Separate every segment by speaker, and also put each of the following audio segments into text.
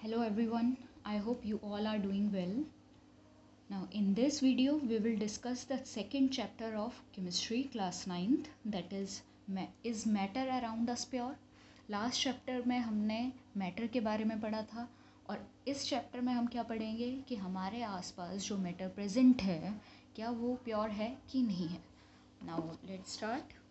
Speaker 1: Hello everyone, I hope you all are doing well. Now in this video we will discuss the second chapter of chemistry class 9th, that is matter around us pure. Last chapter में हमने matter के बारे में पढ़ा था और इस chapter में हम क्या पढ़ेंगे कि हमारे आसपास जो मैटर प्रेजेंट है क्या वो प्योर है कि नहीं है. Now let's start.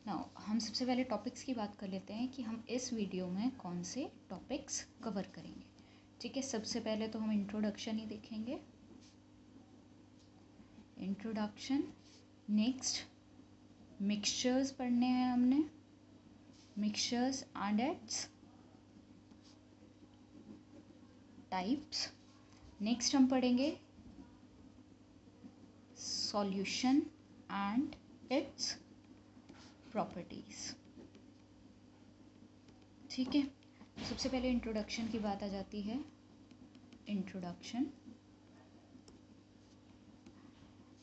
Speaker 1: नाउ हम सबसे पहले टॉपिक्स की बात कर लेते हैं कि हम इस वीडियो में कौन से टॉपिक्स कवर करेंगे. ठीक है, सबसे पहले तो हम इंट्रोडक्शन ही देखेंगे. इंट्रोडक्शन. नेक्स्ट मिक्सचर्स पढ़ने हैं हमने, mixtures and its types. Next हम पढ़ेंगे सॉल्यूशन एंड इट्स प्रॉपर्टीज. ठीक है, सबसे पहले इंट्रोडक्शन की बात आ जाती है. इंट्रोडक्शन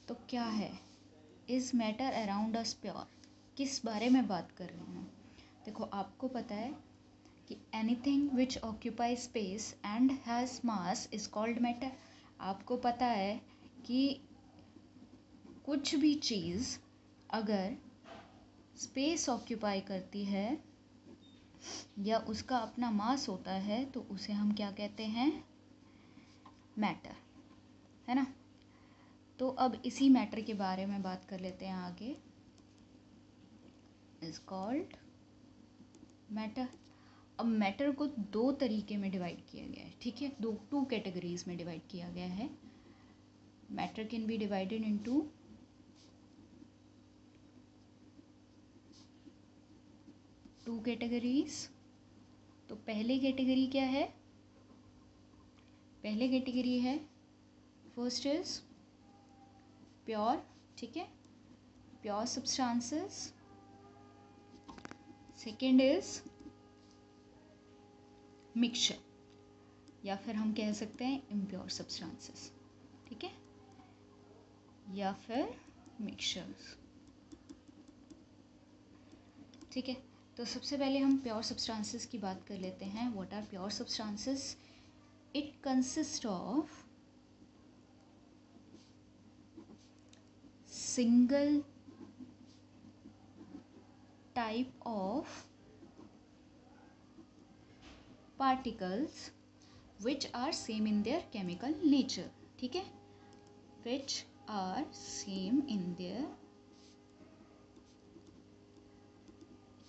Speaker 1: तो क्या है, is matter around us pure, किस बारे में बात कर रही हूँ. देखो आपको पता है कि anything which occupy space and has mass is called matter. आपको पता है कि कुछ भी चीज़ अगर स्पेस ऑक्यूपाई करती है या उसका अपना मास होता है तो उसे हम क्या कहते हैं, मैटर, है ना. तो अब इसी मैटर के बारे में बात कर लेते हैं आगे. Is called matter. अब मैटर को दो तरीके में डिवाइड किया गया है. ठीक है, टू कैटेगरीज में डिवाइड किया गया है. Matter can be divided into two categories. तो पहले कैटेगरी क्या है, पहले कैटेगरी है फर्स्ट इज प्योर. ठीक है, pure substances. Second is mixture या फिर हम कह सकते हैं इम्प्योर सब्सटेंसेस. ठीक है, या फिर मिक्सचर्स. ठीक है, तो सबसे पहले हम प्योर सब्सटेंसेस की बात कर लेते हैं. What are pure substances? It consist of single type of particles which are same in their chemical nature. ठीक है, which are same in their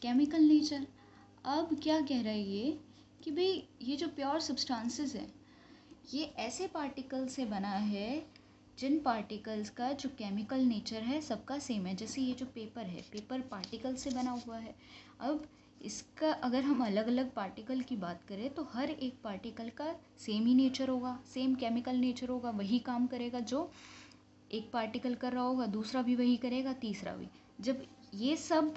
Speaker 1: chemical nature. अब क्या कह रहा है ये कि भाई ये जो प्योर सब्सटेंसेस है ये ऐसे पार्टिकल से बना है जिन पार्टिकल्स का जो केमिकल नेचर है सबका सेम है. जैसे ये जो पेपर है, पेपर पार्टिकल से बना हुआ है. अब इसका अगर हम अलग अलग पार्टिकल की बात करें तो हर एक पार्टिकल का सेम ही नेचर होगा, सेम केमिकल नेचर होगा, वही काम करेगा. जो एक पार्टिकल कर रहा होगा दूसरा भी वही करेगा, तीसरा भी. जब ये सब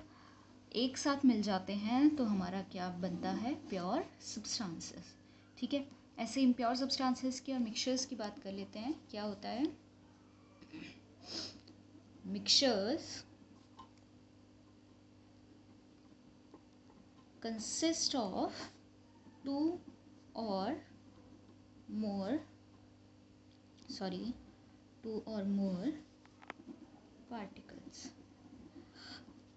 Speaker 1: एक साथ मिल जाते हैं तो हमारा क्या बनता है, प्योर सब्सटेंसेस. ठीक है, ऐसे इम्प्योर सब्सटेंसेस की और मिक्सचर्स की बात कर लेते हैं. क्या होता है, mixtures consist of two or more particles.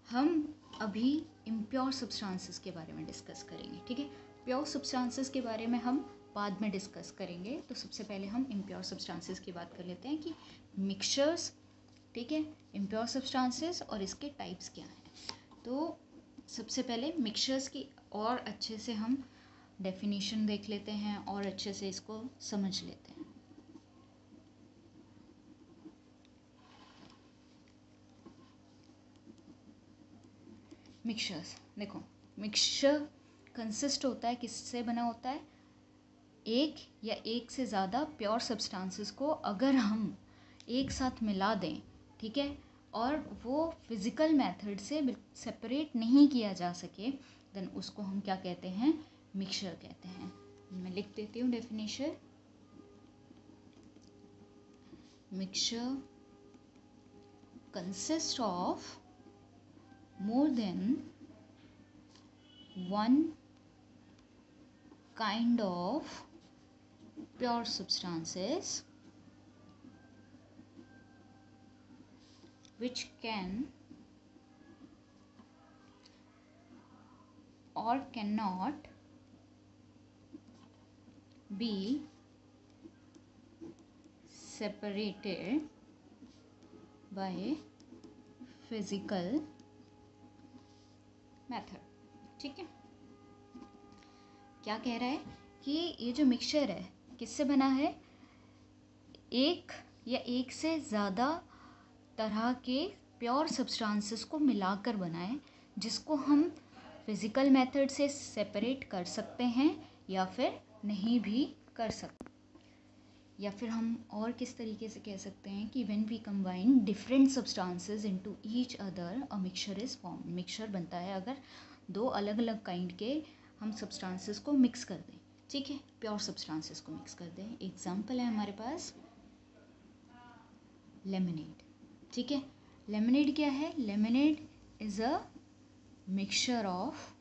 Speaker 1: हम अभी इम्प्योर सब्सटेंसेस के बारे में डिस्कस करेंगे. ठीक है, प्योर सब्सटेंसेस के बारे में हम बाद में डिस्कस करेंगे. तो सबसे पहले हम इम्प्योर सब्सटेंसेस की बात कर लेते हैं कि मिक्सचर्स, ठीक है, इम्प्योर सब्सटेंसेस और इसके टाइप्स क्या हैं. तो सबसे पहले मिक्सचर्स की और अच्छे से हम डेफिनेशन देख लेते हैं और अच्छे से इसको समझ लेते हैं. मिक्सचर्स देखो, मिक्सचर कंसिस्ट होता है, किससे बना होता है, एक या एक से ज़्यादा प्योर सब्सटेंसेस को अगर हम एक साथ मिला दें, ठीक है, और वो फिज़िकल मेथड से सेपरेट नहीं किया जा सके, देन उसको हम क्या कहते हैं, मिक्सचर कहते हैं. मैं लिख देती हूँ definition. mixture consists of more than one kind of pure substances which can or cannot be separated by physical method। ठीक है, क्या कह रहा है कि ये जो मिक्सचर है किससे बना है? एक या एक से ज़्यादा तरह के प्योर सब्सटेंसेस को मिलाकर बना है, जिसको हम फिज़िकल मेथड से सेपरेट कर सकते हैं या फिर नहीं भी कर सकते। या फिर हम और किस तरीके से कह सकते हैं कि when we combine different substances into each other a mixture is form. Mixture बनता है अगर दो अलग अलग काइंड के हम सब्सटेंसेस को मिक्स कर दें। ठीक है, प्योर सब्सटेंसेस को मिक्स कर दें। एग्जांपल है हमारे पास लेमनेड। ठीक है, लेमनेड क्या है? Lemonade is a mixture of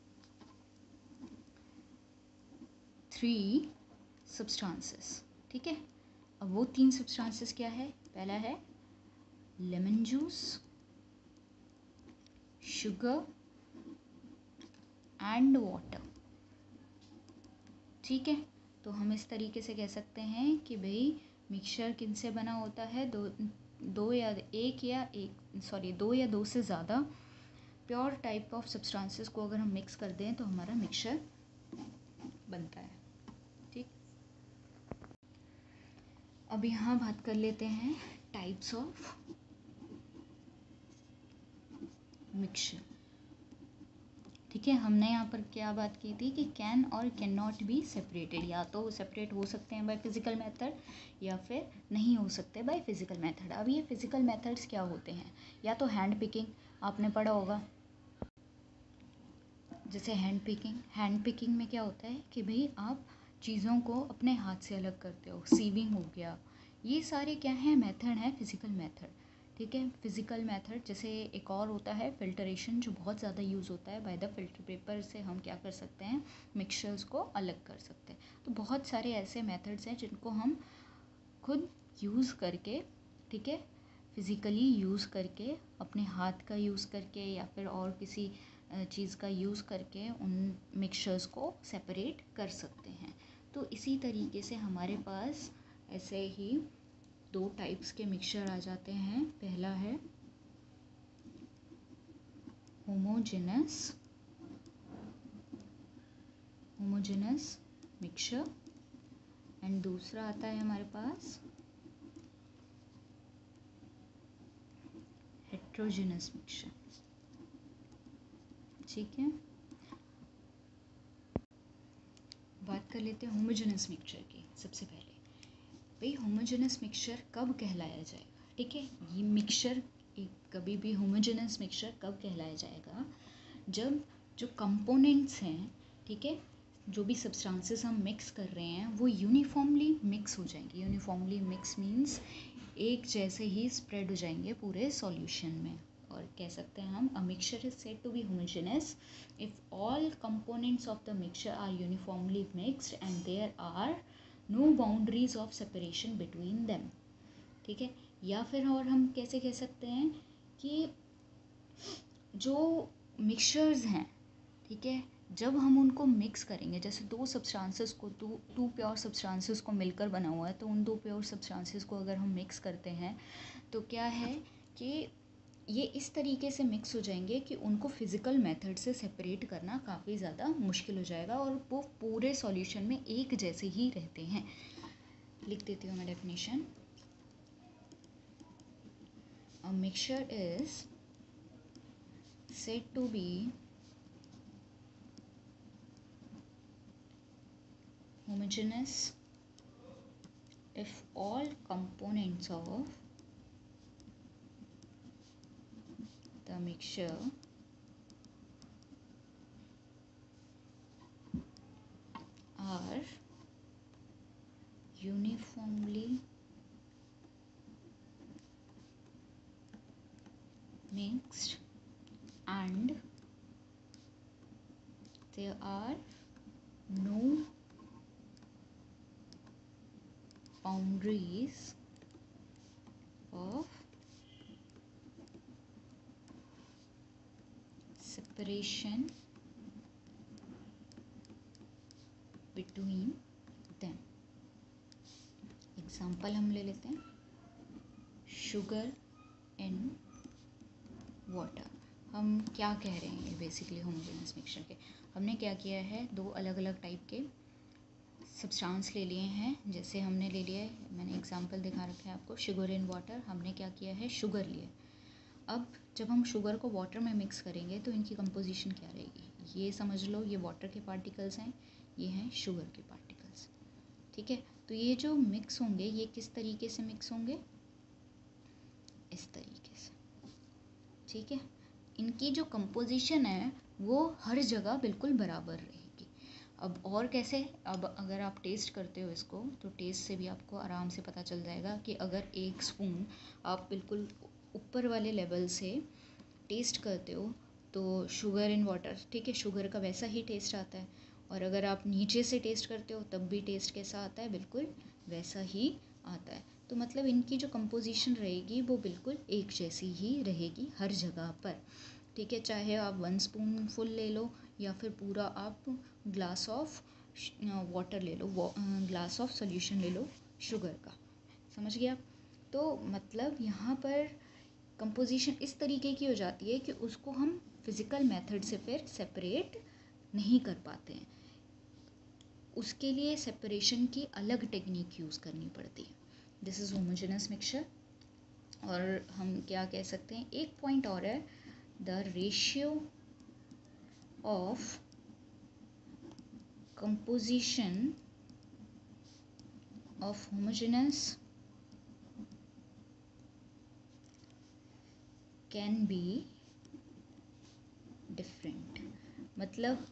Speaker 1: 3 substances. ठीक है, अब वो 3 सब्सटेंसेस क्या है? पहला है lemon juice, sugar and water. ठीक है, तो हम इस तरीके से कह सकते हैं कि भाई मिक्सचर किन से बना होता है? दो या दो से ज़्यादा प्योर टाइप ऑफ सब्सटेंसेस को अगर हम मिक्स कर दें तो हमारा मिक्सचर बनता है। ठीक, अब यहाँ बात कर लेते हैं टाइप्स ऑफ मिक्सचर। ठीक है, हमने यहाँ पर क्या बात की थी कि कैन और कैन नॉट बी सेपरेटेड, या तो सेपरेट हो सकते हैं बाय फिजिकल मेथड या फिर नहीं हो सकते बाय फिजिकल मेथड। अब ये फिजिकल मेथड्स क्या होते हैं? या तो हैंड पिकिंग, आपने पढ़ा होगा। जैसे हैंड पिकिंग में क्या होता है कि भाई आप चीज़ों को अपने हाथ से अलग करते हो। सीविंग हो गया, ये सारे क्या हैं? मेथड हैं फिजिकल मेथड। ठीक है, फिजिकल मेथड। जैसे एक और होता है फिल्टरेशन, जो बहुत ज़्यादा यूज़ होता है। बाय द फिल्टर पेपर से हम क्या कर सकते हैं? मिक्सचर्स को अलग कर सकते हैं। तो बहुत सारे ऐसे मेथड्स हैं जिनको हम खुद यूज़ करके, ठीक है, फिज़िकली यूज़ करके, अपने हाथ का यूज़ करके या फिर और किसी चीज़ का यूज़ करके उन मिक्सचर्स को सेपरेट कर सकते हैं। तो इसी तरीके से हमारे पास ऐसे ही 2 टाइप्स के मिक्सचर आ जाते हैं। पहला है होमोजेनस मिक्सचर एंड दूसरा आता है हमारे पास हेट्रोजेनस मिक्सचर। ठीक है, बात कर लेते हैं होमोजेनस मिक्सचर की। सबसे पहले भाई होमोजेनस मिक्सचर कब कहलाया जाएगा? ठीक है, ये मिक्सचर कभी भी होमोजेनस मिक्सचर कब कहलाया जाएगा? जब जो कंपोनेंट्स हैं, ठीक है, जो भी सब्सटेंसेस हम मिक्स कर रहे हैं वो यूनिफॉर्मली मिक्स हो जाएंगे। यूनिफॉर्मली मिक्स मीन्स एक जैसे ही स्प्रेड हो जाएंगे पूरे सॉल्यूशन में। और कह सकते हैं हम a mixture is said to be homogeneous if all components of the mixture are uniformly mixed and there are no boundaries of separation between them. ठीक है, या फिर और हम कैसे कह सकते हैं कि जो मिक्सचर्स हैं, ठीक है, जब हम उनको मिक्स करेंगे, जैसे 2 सब्सटेंसेस को, टू प्योर सब्सटेंसेस को मिलकर बना हुआ है, तो उन 2 प्योर सब्सटेंसेस को अगर हम मिक्स करते हैं तो क्या है कि ये इस तरीके से मिक्स हो जाएंगे कि उनको फिज़िकल मेथड से सेपरेट करना काफ़ी ज़्यादा मुश्किल हो जाएगा और वो पूरे सॉल्यूशन में एक जैसे ही रहते हैं। लिख देती हूँ मैं definition. A mixture is said to be homogeneous if all components of the mixture are uniformly mixed and there are no boundaries of separation between them. Example हम ले लेते हैं, शुगर एंड वाटर। हम क्या कह रहे हैं बेसिकली होमोजेनस मिक्सचर के, हमने क्या किया है, दो अलग अलग टाइप के सब्सटेंस ले लिए हैं। जैसे हमने ले लिया है, मैंने एग्जांपल दिखा रखा है आपको, शुगर इन वाटर। हमने क्या किया है, शुगर लिए। अब जब हम शुगर को वाटर में मिक्स करेंगे तो इनकी कंपोजिशन क्या रहेगी, ये समझ लो, ये वाटर के पार्टिकल्स हैं, ये हैं शुगर के पार्टिकल्स। ठीक है, तो ये जो मिक्स होंगे ये किस तरीके से मिक्स होंगे, इस तरीके से। ठीक है, इनकी जो कंपोजिशन है वो हर जगह बिल्कुल बराबर रहेगी। अब और कैसे, अब अगर आप टेस्ट करते हो इसको तो टेस्ट से भी आपको आराम से पता चल जाएगा कि अगर एक स्पून आप बिल्कुल ऊपर वाले लेवल से टेस्ट करते हो तो शुगर इन वाटर, ठीक है, शुगर का वैसा ही टेस्ट आता है। और अगर आप नीचे से टेस्ट करते हो तब भी टेस्ट कैसा आता है, बिल्कुल वैसा ही आता है। तो मतलब इनकी जो कंपोजिशन रहेगी वो बिल्कुल एक जैसी ही रहेगी हर जगह पर। ठीक है, चाहे आप 1 स्पून फुल ले लो या फिर पूरा आप ग्लास ऑफ वाटर ले लो, ग्लास ऑफ सॉल्यूशन ले लो शुगर का। समझ गया। तो मतलब यहाँ पर कंपोजिशन इस तरीके की हो जाती है कि उसको हम फिज़िकल मेथड से फिर सेपरेट नहीं कर पाते हैं, उसके लिए सेपरेशन की अलग टेक्निक यूज़ करनी पड़ती है। This is homogeneous mixture. और हम क्या कह सकते हैं, एक पॉइंट और है, the ratio of composition of homogeneous can be different. मतलब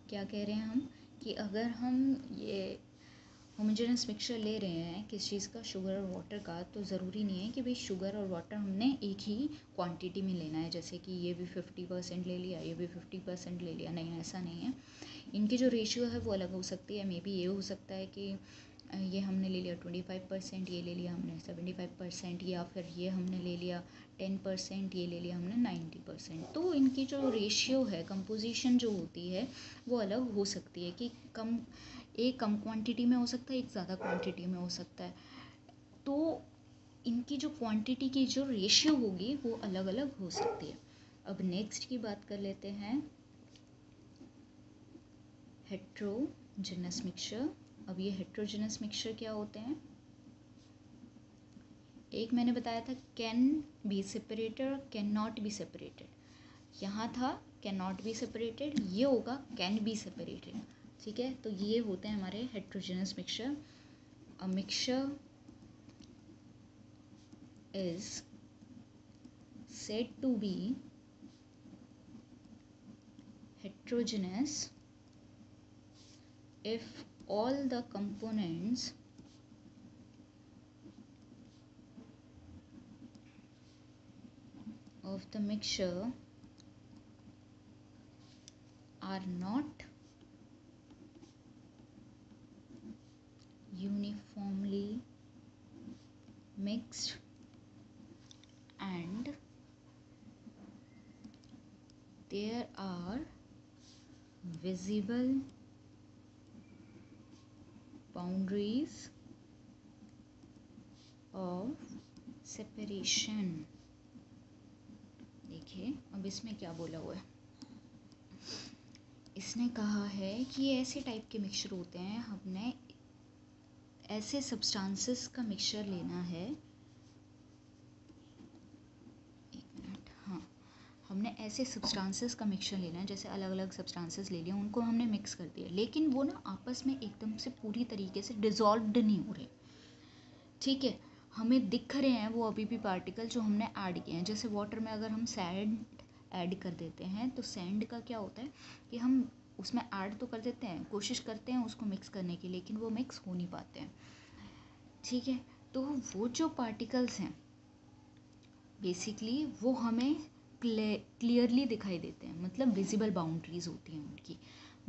Speaker 1: क्या कह रहे हैं हम कि अगर हम ये होमोजेनस मिक्सचर ले रहे हैं किस चीज़ का, शुगर और वाटर का, तो ज़रूरी नहीं है कि भाई शुगर और वाटर हमने एक ही क्वांटिटी में लेना है, जैसे कि ये भी 50% ले लिया, ये भी 50% ले लिया। नहीं, ऐसा नहीं है। इनकी जो रेशियो है वो अलग हो सकती है। मे बी ये हो सकता है कि ये हमने ले लिया 25%, ये ले लिया हमने 75%, या फिर ये हमने ले लिया 10%, ये ले लिया हमने 90%। तो इनकी जो रेशियो है, कंपोजिशन जो होती है वो अलग हो सकती है, कि एक कम क्वांटिटी में हो सकता है, एक ज़्यादा क्वांटिटी में हो सकता है। तो इनकी जो क्वांटिटी की जो रेशियो होगी वो अलग अलग हो सकती है। अब नेक्स्ट की बात कर लेते हैं, हेट्रोजेनस मिक्सचर। अब ये हेट्रोजेनस मिक्सचर क्या होते हैं, एक मैंने बताया था can be separated, can not be separated. यहाँ था कैन नॉट बी सेपरेटेड, ये होगा कैन बी सेपरेटेड। ठीक है, तो ये होते हैं हमारे heterogeneous mixture. A mixture is said to be heterogeneous if all the components of the mixture are not uniformly mixed and there are visible boundaries of separation। देखिए अब इसमें क्या बोला हुआ है, इसने कहा है कि ऐसे टाइप के मिक्सचर होते हैं, हमने ऐसे सब्सटेंसेस का मिक्सचर लेना है। हमने ऐसे सब्सटेंसेस का मिक्सचर लेना है, जैसे अलग अलग सब्सटेंसेस ले लिए, उनको हमने मिक्स कर दिया, लेकिन वो ना आपस में एकदम से पूरी तरीके से डिज़ोल्व्ड नहीं हो रहे। ठीक है, हमें दिख रहे हैं वो अभी भी पार्टिकल जो हमने ऐड किए हैं। जैसे वाटर में अगर हम सैंड ऐड कर देते हैं तो सैंड का क्या होता है कि हम उसमें ऐड तो कर देते हैं, कोशिश करते हैं उसको मिक्स करने की, लेकिन वो मिक्स हो नहीं पाते हैं। ठीक है, तो वो जो पार्टिकल्स हैं बेसिकली वो हमें क्लियरली दिखाई देते हैं, मतलब विजिबल बाउंड्रीज होती हैं उनकी।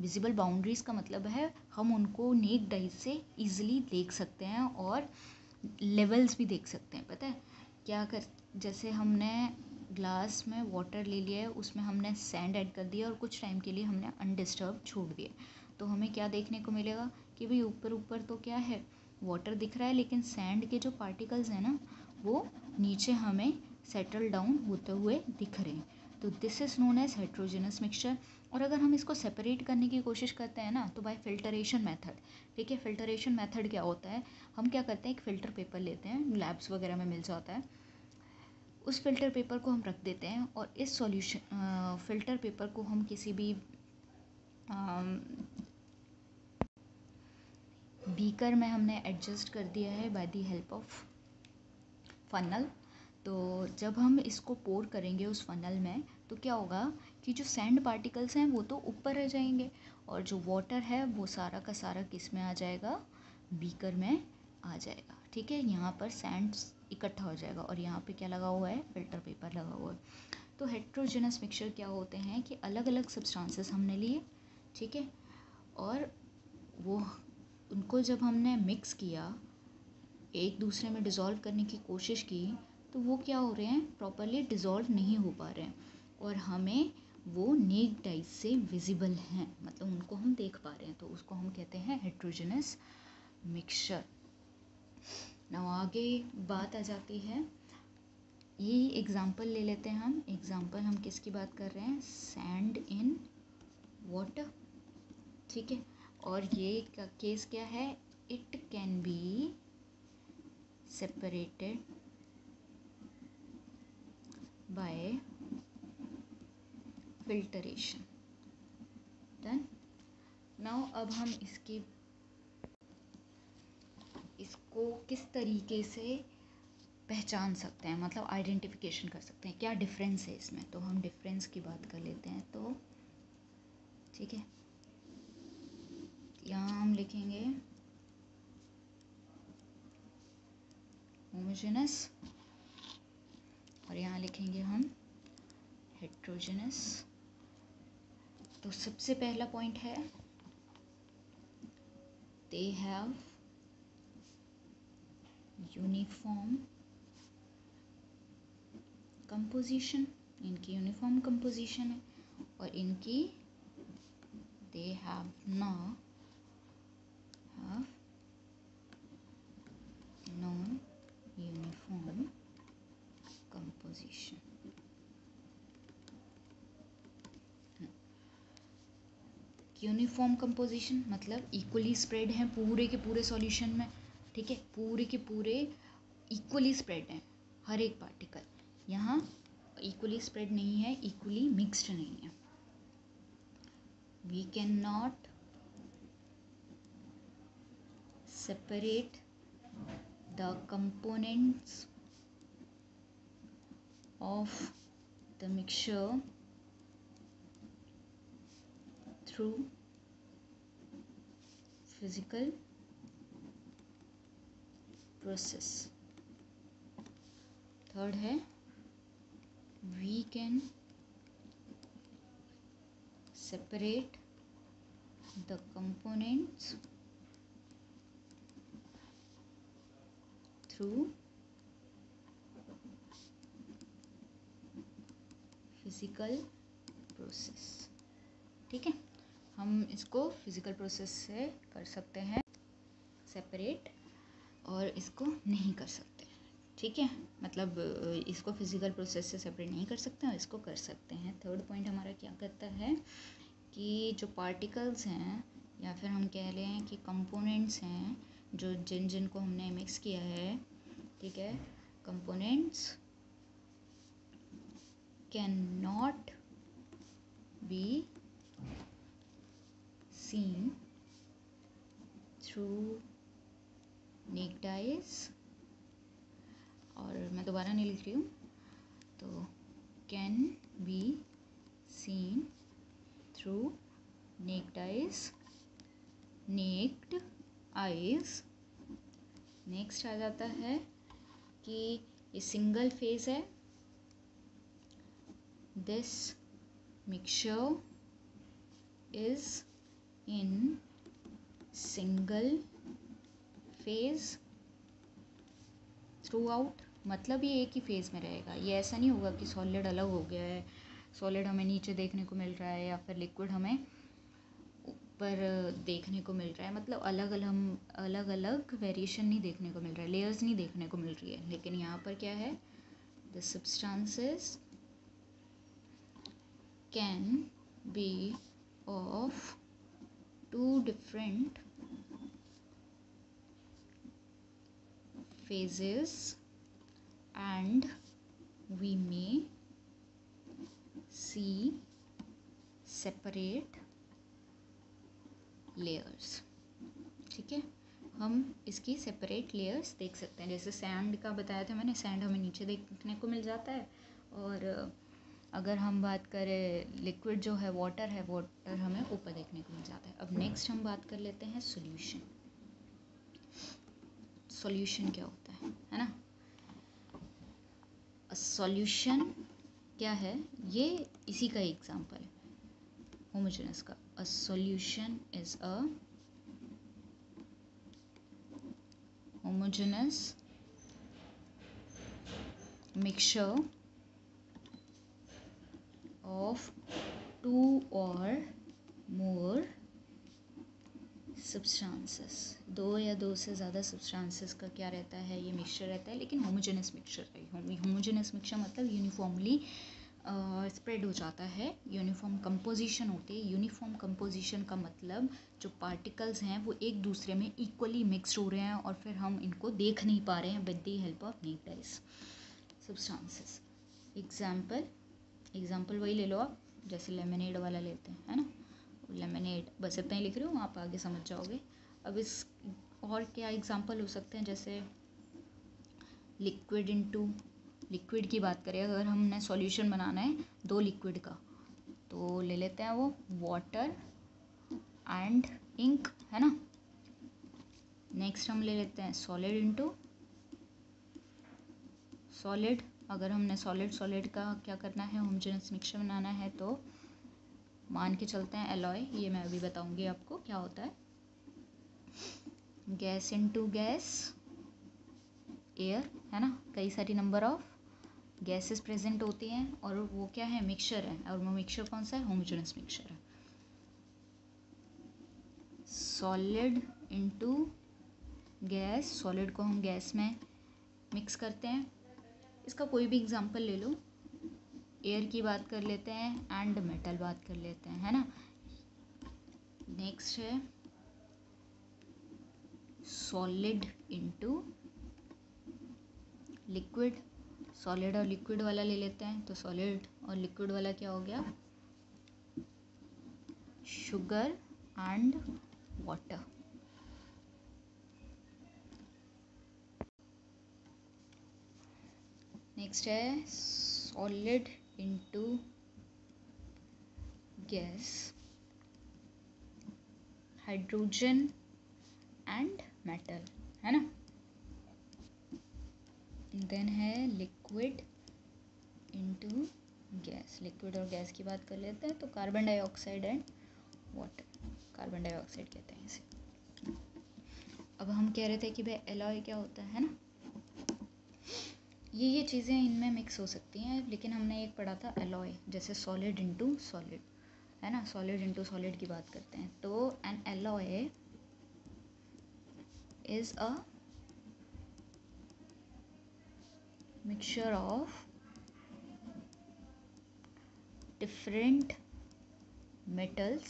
Speaker 1: विजिबल बाउंड्रीज का मतलब है हम उनको नेक्ड आई से ईजिली देख सकते हैं और लेवल्स भी देख सकते हैं। पता है क्या कर, जैसे हमने ग्लास में वाटर ले लिया है, उसमें हमने सैंड ऐड कर दिया और कुछ टाइम के लिए हमने अनडिस्टर्ब छोड़ दिया, तो हमें क्या देखने को मिलेगा कि भाई ऊपर ऊपर तो क्या है, वाटर दिख रहा है, लेकिन सैंड के जो पार्टिकल्स हैं ना वो नीचे हमें सेटल डाउन होते हुए दिख रहे हैं। तो this is known as heterogeneous mixture. और अगर हम इसको सेपरेट करने की कोशिश करते हैं ना, तो बाय फिल्टरेशन मेथड। ठीक है, फिल्टरेशन मेथड क्या होता है, हम क्या करते हैं, एक फ़िल्टर पेपर लेते हैं, लैब्स वगैरह में मिल जाता है, उस फिल्टर पेपर को हम रख देते हैं और इस सॉल्यूशन फ़िल्टर पेपर को हम किसी भी बीकर में हमने एडजस्ट कर दिया है by the help of funnel. तो जब हम इसको पोर करेंगे उस फनल में, तो क्या होगा कि जो सैंड पार्टिकल्स हैं वो तो ऊपर रह जाएंगे और जो वाटर है वो सारा का सारा किस में आ जाएगा, बीकर में आ जाएगा। ठीक है, यहाँ पर सैंड इकट्ठा हो जाएगा और यहाँ पे क्या लगा हुआ है, फिल्टर पेपर लगा हुआ है। तो हेट्रोजेनस मिक्सचर क्या होते हैं कि अलग अलग सब्सटेंसेस हमने लिए, ठीक है, और वो उनको जब हमने मिक्स किया, एक दूसरे में डिज़ोल्व करने की कोशिश की, तो वो क्या हो रहे हैं, प्रॉपरली डिज़ोल्व नहीं हो पा रहे हैं और हमें वो नेक्ड आई से विजिबल हैं, मतलब उनको हम देख पा रहे हैं, तो उसको हम कहते हैं हेट्रोजेनस मिक्सचर। नाउ आगे बात आ जाती है, ये एग्जांपल ले लेते हैं हम। एग्जांपल हम किसकी बात कर रहे हैं, सैंड इन वाटर। ठीक है, और ये केस क्या है, it can be separated by filtration. Done. Now अब हम इसको किस तरीके से पहचान सकते हैं, मतलब आइडेंटिफिकेशन कर सकते हैं, क्या डिफरेंस है इसमें, तो हम डिफरेंस की बात कर लेते हैं। तो ठीक है, यहाँ हम लिखेंगे होमोजेनस और यहाँ लिखेंगे हम हेट्रोजेनस। तो सबसे पहला पॉइंट है, दे हैव यूनिफॉर्म कंपोजिशन, इनकी यूनिफॉर्म कंपोजिशन है, और इनकी they have non uniform composition. Uniform composition मतलब इक्वली स्प्रेड हैं पूरे के पूरे सॉल्यूशन में। ठीक है, पूरे के पूरे इक्वली स्प्रेड हैं, हर एक पार्टिकल यहाँ इक्वली स्प्रेड नहीं है, इक्वली मिक्स्ड नहीं है। We can not separate the components of the mixture through physical process. Third है, we can separate the components through physical process. ठीक है, हम इसको फिजिकल प्रोसेस से कर सकते हैं सेपरेट और इसको नहीं कर सकते। ठीक है, मतलब इसको फिजिकल प्रोसेस से सेपरेट नहीं कर सकते और इसको कर सकते हैं। थर्ड पॉइंट हमारा क्या कहता है कि जो पार्टिकल्स हैं या फिर हम कह लें कि कंपोनेंट्स हैं, जो जिनको हमने मिक्स किया है, ठीक है, components can not B seen through naked eyes, और मैं दोबारा नहीं लिख रही हूँ, तो can be seen through naked eyes, naked eyes। Next आ जाता है कि ये सिंगल फेज है, this mixture is in single phase throughout, मतलब ये एक ही फेज़ में रहेगा। ये ऐसा नहीं होगा कि सॉलिड अलग हो गया है, सॉलिड हमें नीचे देखने को मिल रहा है या फिर लिक्विड हमें ऊपर देखने को मिल रहा है, मतलब अलग अलग वेरिएशन नहीं देखने को मिल रहा है, लेयर्स नहीं देखने को मिल रही है। लेकिन यहाँ पर क्या है, the substances can be of two different phases and we may see separate layers। ठीक है, हम इसकी सेपरेट लेयर्स देख सकते हैं। जैसे सैंड का बताया था मैंने, सैंड हमें नीचे देखने को मिल जाता है, और अगर हम बात करें लिक्विड जो है, वाटर हमें ऊपर देखने को मिल जाता है। अब नेक्स्ट हम बात कर लेते हैं सॉल्यूशन। सॉल्यूशन क्या होता है ना। सॉल्यूशन क्या है, ये इसी का एग्जांपल है होमोजेनस का। A solution is a homogeneous mixture of two और मोर सब्सटेंसेस। दो या दो से ज़्यादा सब्सटेंसेस का क्या रहता है, ये मिक्सचर रहता है, लेकिन होमोजेनस मिक्सचर है। होमोजेनस मिक्सचर मतलब यूनिफॉर्मली स्प्रेड हो जाता है, यूनिफॉर्म कंपोजिशन होती है। यूनिफॉर्म कंपोजिशन का मतलब जो पार्टिकल्स हैं वो एक दूसरे में इक्वली मिक्सड हो रहे हैं और फिर हम इनको देख नहीं पा रहे हैं with the help of necked substances. Example वही ले लो आप, जैसे लेमनेड वाला लेते हैं, है ना, लेमनेड, बस इतना ही लिख रही हूँ, आप आगे समझ जाओगे। अब इस और क्या एग्जांपल हो सकते हैं, जैसे लिक्विड इनटू, लिक्विड की बात करें अगर हमने सॉल्यूशन बनाना है दो लिक्विड का, तो ले लेते हैं वो वाटर एंड इंक, है ना। नेक्स्ट हम ले लेते हैं सॉलिड इनटू सॉलिड। अगर हमने सॉलिड का क्या करना है, होमोजेनस मिक्सचर बनाना है, तो मान के चलते हैं एलॉय, ये मैं अभी बताऊंगी आपको क्या होता है। गैस इनटू गैस एयर, है ना, कई सारी नंबर ऑफ गैसेस प्रेजेंट होती हैं और वो क्या है, मिक्सचर है, और वो मिक्सचर कौन सा है, होमोजेनस मिक्सचर है। सॉलिड इनटू गैस, सॉलिड को हम गैस में मिक्स करते हैं। इसका कोई भी एग्जांपल ले लो, एयर की बात कर लेते हैं एंड मेटल बात कर लेते हैं, है ना। नेक्स्ट है सॉलिड इनटू लिक्विड, सॉलिड और लिक्विड वाला ले लेते हैं, तो सॉलिड और लिक्विड वाला क्या हो गया, शुगर एंड वाटर। नेक्स्ट है solid into gas, hydrogen and metal, है ना। देन है लिक्विड इनटू गैस, लिक्विड और गैस की बात कर लेते हैं, तो carbon dioxide and water, carbon dioxide कहते हैं इसे। अब हम कह रहे थे कि भाई एलॉय क्या होता है ना, ये चीज़ें इनमें मिक्स हो सकती हैं, लेकिन हमने एक पढ़ा था एलॉय, जैसे सॉलिड इनटू सॉलिड, है ना, सॉलिड इनटू सॉलिड की बात करते हैं, तो N alloy is a mixture of different metals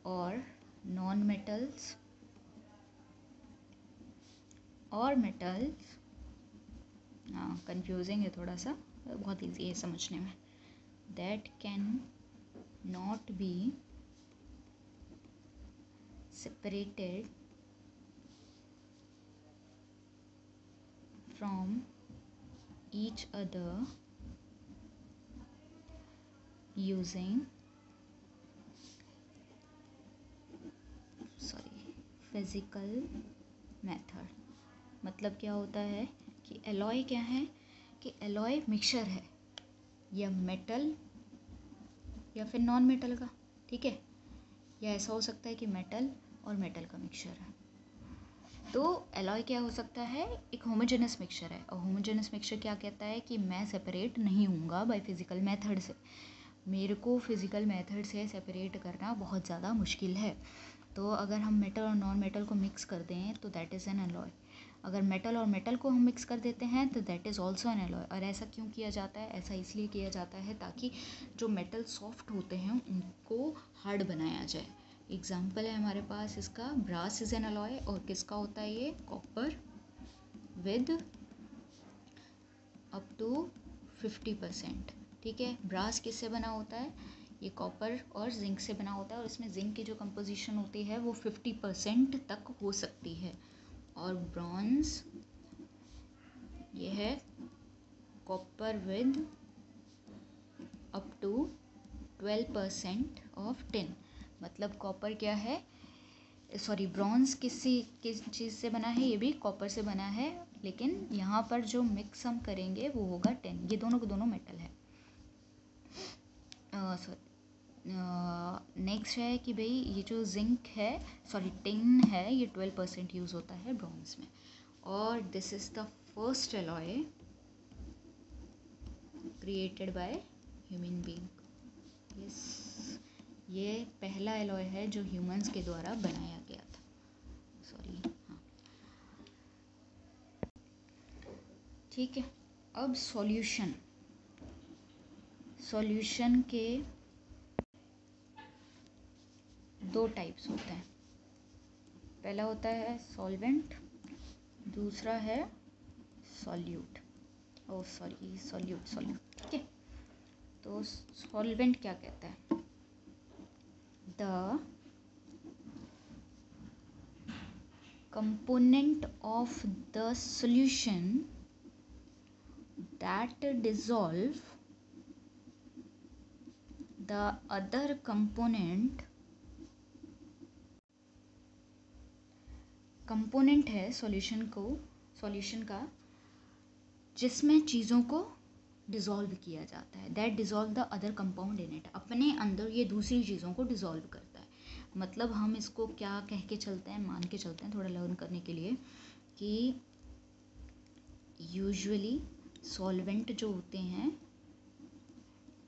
Speaker 1: or non-metals और metals, हाँ confusing है थोड़ा सा, बहुत easy है समझने में, that can not be separated from each other using physical method. मतलब क्या होता है कि एलॉय क्या है, कि एलॉय मिक्सचर है, या मेटल या फिर नॉन मेटल का, ठीक है। या ऐसा हो सकता है कि मेटल और मेटल का मिक्सचर है। तो एलॉय क्या हो सकता है, एक होमोजेनस मिक्सचर है। और होमोजेनस मिक्सचर क्या कहता है कि मैं सेपरेट नहीं हूँगा बाय फिज़िकल मेथड से, मेरे को फिज़िकल मेथड से सेपरेट करना बहुत ज़्यादा मुश्किल है। तो अगर हम मेटल और नॉन मेटल को मिक्स कर दें तो दैट इज़ एन एलॉय। अगर मेटल और मेटल को हम मिक्स कर देते हैं तो that is also an alloy. और ऐसा क्यों किया जाता है, ऐसा इसलिए किया जाता है ताकि जो मेटल सॉफ्ट होते हैं उनको हार्ड बनाया जाए। एग्जाम्पल है हमारे पास इसका, ब्रास इज एन अलॉय। और किसका होता है ये, कॉपर विद अप टू 50%, ठीक है। ब्रास किससे बना होता है, ये कॉपर और जिंक से बना होता है। और इसमें जिंक की जो कंपोजिशन होती है वो 50% तक हो सकती है। और ब्रॉन्ज ये है कॉपर विद अप टू 12% ऑफ टिन। मतलब कॉपर क्या है, सॉरी ब्रॉन्ज किस चीज़ से बना है, ये भी कॉपर से बना है। लेकिन यहाँ पर जो मिक्स हम करेंगे वो होगा टिन। ये दोनों के दोनों मेटल है। नेक्स्ट है कि भाई ये जो जिंक है, सॉरी टिन है, ये 12% यूज़ होता है ब्रॉन्ज में। और this is the first alloy created by human being. ये पहला एलॉय है जो ह्यूमंस के द्वारा बनाया गया था। सॉरी, हाँ, ठीक है। अब सॉल्यूशन के दो टाइप्स होते हैं। पहला होता है सॉल्वेंट, दूसरा है सॉल्यूट। ओ सॉरी, सॉल्यूट, ठीक है। तो सॉल्वेंट क्या कहता है, the component of the solution that dissolve the other component है सॉल्यूशन का जिसमें चीज़ों को डिज़ोल्व किया जाता है। That dissolve the other compound in it, अपने अंदर ये दूसरी चीज़ों को डिज़ोल्व करता है। मतलब हम इसको क्या कह के चलते हैं, मान के चलते हैं थोड़ा लर्न करने के लिए, कि यूजुअली सॉल्वेंट जो होते हैं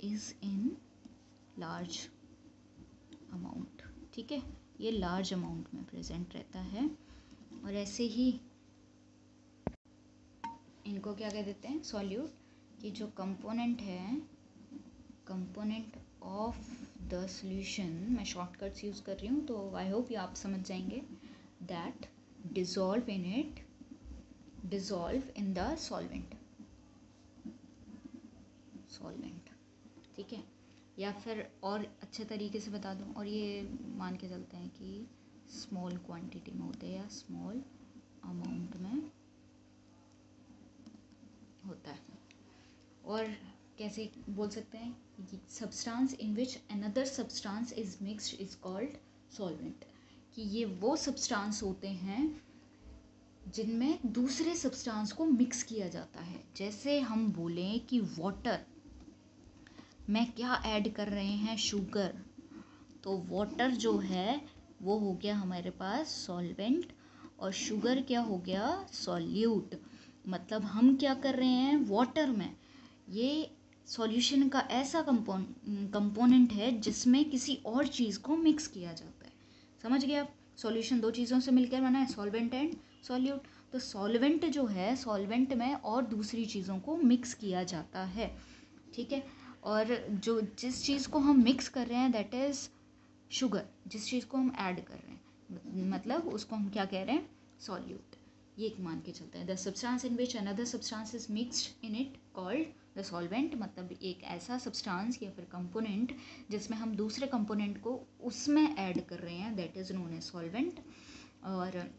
Speaker 1: इज़ इन लार्ज अमाउंट, ठीक है। ये लार्ज अमाउंट में प्रेजेंट रहता है। और ऐसे ही इनको क्या कह देते हैं, सॉल्यूट। कि जो कंपोनेंट है, कंपोनेंट ऑफ द सॉल्यूशन, मैं शॉर्टकट्स यूज़ कर रही हूँ तो आई होप ये आप समझ जाएंगे, that dissolve in the solvent, ठीक है। या फिर और अच्छे तरीके से बता दूँ, और ये मान के चलते हैं कि स्मॉल क्वांटिटी में होते हैं या स्मॉल अमाउंट में होता है। और कैसे बोल सकते हैं, substance in which another substance is mixed is called solvent. कि ये वो सब्सटेंस होते हैं जिनमें दूसरे सब्सटेंस को मिक्स किया जाता है। जैसे हम बोलें कि वाटर में क्या ऐड कर रहे हैं, शुगर, तो वाटर जो है वो हो गया हमारे पास सॉल्वेंट, और शुगर क्या हो गया, सॉल्यूट। मतलब हम क्या कर रहे हैं, वाटर में ये सॉल्यूशन का ऐसा कंपोनेंट है जिसमें किसी और चीज़ को मिक्स किया जाता है। समझ गए आप, सॉल्यूशन दो चीज़ों से मिलकर बना है, सॉल्वेंट एंड सॉल्यूट। तो सॉल्वेंट जो है, सॉल्वेंट में और दूसरी चीज़ों को मिक्स किया जाता है, ठीक है। और जो जिस चीज़ को हम मिक्स कर रहे हैं दैट इज़ शुगर, जिस चीज़ को हम ऐड कर रहे हैं मतलब उसको हम क्या कह रहे हैं, सॉल्यूट। ये एक मान के चलते हैं, the substance in which another substance is mixed in it called the solvent. मतलब एक ऐसा सब्सटेंस या फिर कंपोनेंट जिसमें हम दूसरे कंपोनेंट को उसमें ऐड कर रहे हैं, that is known as solvent. और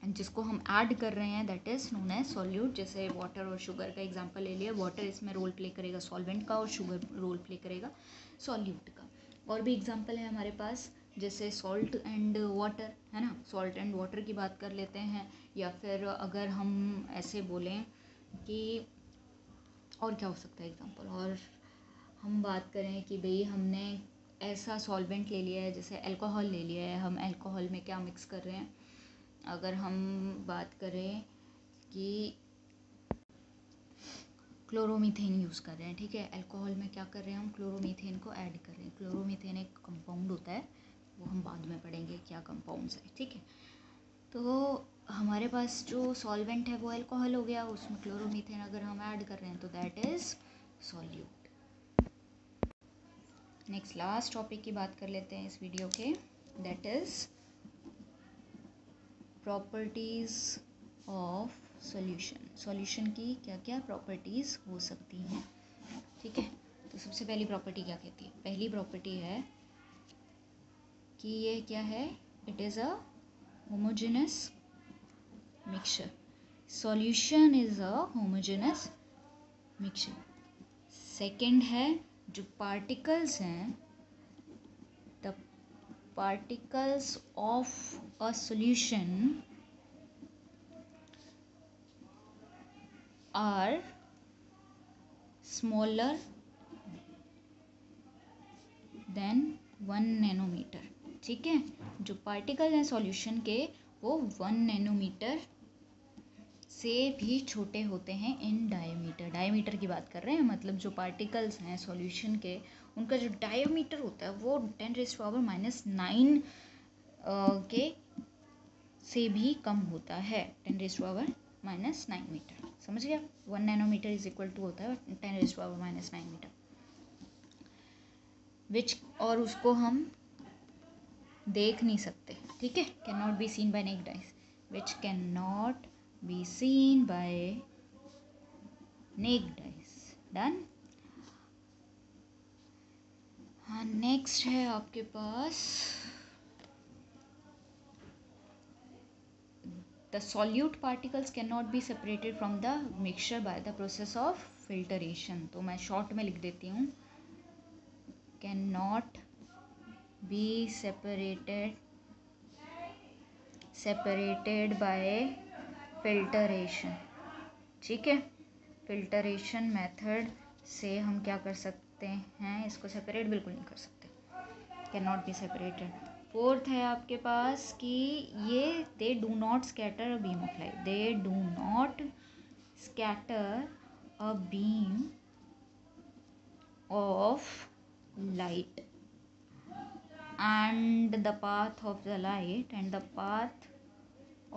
Speaker 1: जिसको हम ऐड कर रहे हैं that is known as solute. जैसे वाटर और शुगर का एग्जांपल ले लिया, वाटर इसमें रोल प्ले करेगा सॉल्वेंट का और शुगर रोल प्ले करेगा सॉल्यूट का। और भी एग्जांपल है हमारे पास, जैसे सॉल्ट एंड वाटर, है ना, सॉल्ट एंड वाटर की बात कर लेते हैं। या फिर अगर हम ऐसे बोलें कि और क्या हो सकता है एग्जांपल, और हम बात करें कि भाई हमने ऐसा सॉल्वेंट ले लिया है, जैसे अल्कोहल ले लिया है, हम अल्कोहल में क्या मिक्स कर रहे हैं, अगर हम बात करें कि क्लोरोमीथेन यूज़ कर रहे हैं, ठीक है, अल्कोहल में क्या कर रहे हैं हम, क्लोरोमीथेन को ऐड कर रहे हैं। क्लोरोमीथेन एक कंपाउंड होता है, वो हम बाद में पढ़ेंगे क्या कंपाउंड्स है, ठीक है। तो हमारे पास जो सॉल्वेंट है वो अल्कोहल हो गया, उसमें क्लोरोमीथेन अगर हम ऐड कर रहे हैं तो that is solute. Next last topic की बात कर लेते हैं इस वीडियो के, that is properties of solution. Solution की क्या क्या प्रॉपर्टीज़ हो सकती हैं, ठीक है। तो सबसे पहली प्रॉपर्टी क्या कहती है, पहली प्रॉपर्टी है कि ये क्या है, it is a homogeneous mixture. Solution is a homogeneous mixture. Second है, जो पार्टिकल्स हैं, the particles of a solution are smaller than 1 nanometer, ठीक है। जो पार्टिकल हैं सॉल्यूशन के वो 1 नैनोमीटर से भी छोटे होते हैं इन डायमीटर। डायमीटर की बात कर रहे हैं, मतलब जो पार्टिकल्स हैं सॉल्यूशन के उनका जो डायमीटर होता है वो 10⁻⁹ के से भी कम होता है, 10⁻⁹ मीटर, समझ गया। 1 नैनोमीटर इज इक्वल टू होता है 10⁻⁹ मीटर, विच, और उसको हम देख नहीं सकते, ठीक है, can not be seen by naked eyes, which can not be seen by naked eyes. Done. हाँ, नेक्स्ट है आपके पास the solute particles cannot be separated from the mixture by the process of filtration। तो मैं short में लिख देती हूँ, cannot be separated by filtration, ठीक है। फिल्टरेशन मेथड से हम क्या कर सकते हैं, इसको सेपरेट बिल्कुल नहीं कर सकते, cannot be separated। फोर्थ है आपके पास कि ये दे do not scatter a beam of light, they do not scatter a beam of light and the path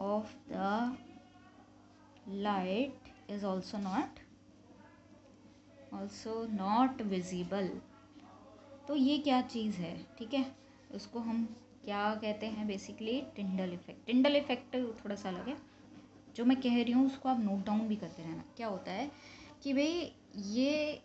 Speaker 1: of the light is also not visible। तो ये क्या चीज़ है, ठीक है, उसको हम क्या कहते हैं, basically Tyndall effect. Tyndall effect थोड़ा सा अलग है, जो मैं कह रही हूँ उसको आप नोट डाउन भी करते रहना। क्या होता है कि भाई ये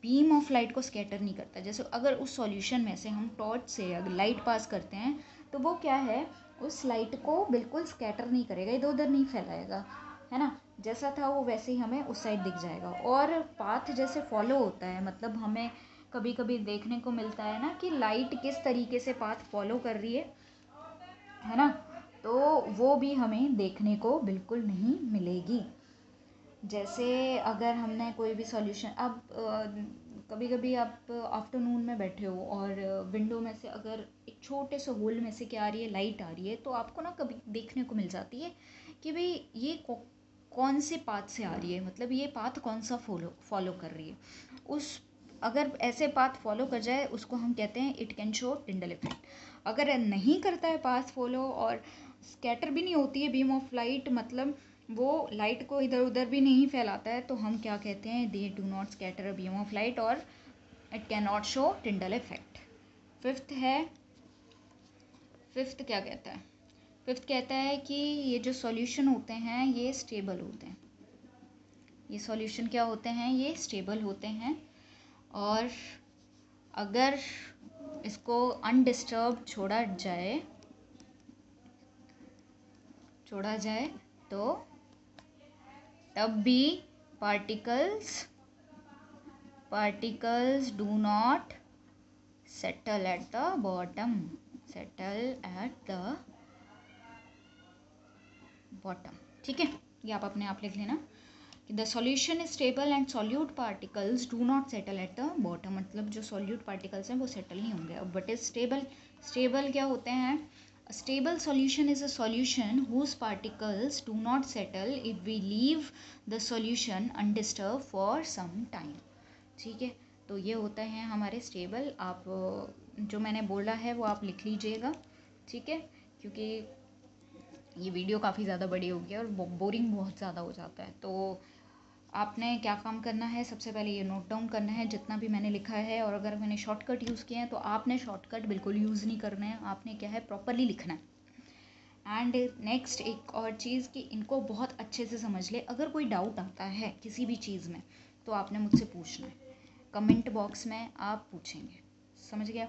Speaker 1: बीम ऑफ लाइट को स्कैटर नहीं करता। जैसे अगर उस सॉल्यूशन में से हम टॉर्च से अगर लाइट पास करते हैं तो वो क्या है, उस लाइट को बिल्कुल स्कैटर नहीं करेगा, इधर उधर नहीं फैलाएगा, है ना, जैसा था वो वैसे ही हमें उस साइड दिख जाएगा। और पाथ जैसे फॉलो होता है, मतलब हमें कभी कभी देखने को मिलता है ना कि लाइट किस तरीके से पाथ फॉलो कर रही है ना, तो वो भी हमें देखने को बिल्कुल नहीं मिलेगी। जैसे अगर हमने कोई भी सॉल्यूशन, अब कभी कभी आप आफ्टरनून में बैठे हो और विंडो में से अगर एक छोटे से होल में से क्या आ रही है, लाइट आ रही है, तो आपको ना कभी देखने को मिल जाती है कि भाई ये कौन से पाथ से आ रही है, मतलब ये पाथ कौन सा फॉलो कर रही है। उस अगर ऐसे पाथ फॉलो कर जाए उसको हम कहते हैं it can show Tyndall effect. अगर नहीं करता है पाथ फॉलो और स्कैटर भी नहीं होती है बीम ऑफ लाइट, मतलब वो लाइट को इधर उधर भी नहीं फैलाता है, तो हम क्या कहते हैं, they do not scatter a beam of light और it can not show Tyndall effect. Fifth क्या कहता है, फिफ्थ कहता है कि ये जो सॉल्यूशन होते हैं ये स्टेबल होते हैं। ये सॉल्यूशन क्या होते हैं, ये स्टेबल होते हैं, और अगर इसको अनडिस्टर्ब छोड़ा जाए तो तब भी particles do not settle at the bottom, ठीक है। ये आप अपने आप लिख लेना the solution is stable and solute particles do not settle at the bottom, मतलब जो सॉल्यूट पार्टिकल्स हैं वो सेटल नहीं होंगे। अब वट इज स्टेबल, स्टेबल क्या होते हैं? Stable solution is a solution whose particles do not settle if we leave the solution undisturbed for some time. ठीक है, तो ये होता है हमारे स्टेबल। आप जो मैंने बोला है वो आप लिख लीजिएगा, ठीक है, क्योंकि ये वीडियो काफ़ी ज़्यादा बड़ी हो गई है और बोरिंग बहुत ज़्यादा हो जाता है। तो आपने क्या काम करना है, सबसे पहले ये नोट डाउन करना है जितना भी मैंने लिखा है, और अगर मैंने शॉर्टकट यूज़ किए हैं तो आपने शॉर्टकट बिल्कुल यूज़ नहीं करना है, आपने क्या है प्रॉपरली लिखना है। एंड नेक्स्ट एक और चीज़ कि इनको बहुत अच्छे से समझ ले। अगर कोई डाउट आता है किसी भी चीज़ में तो आपने मुझसे पूछना है, कमेंट बॉक्स में आप पूछेंगे। समझ गया?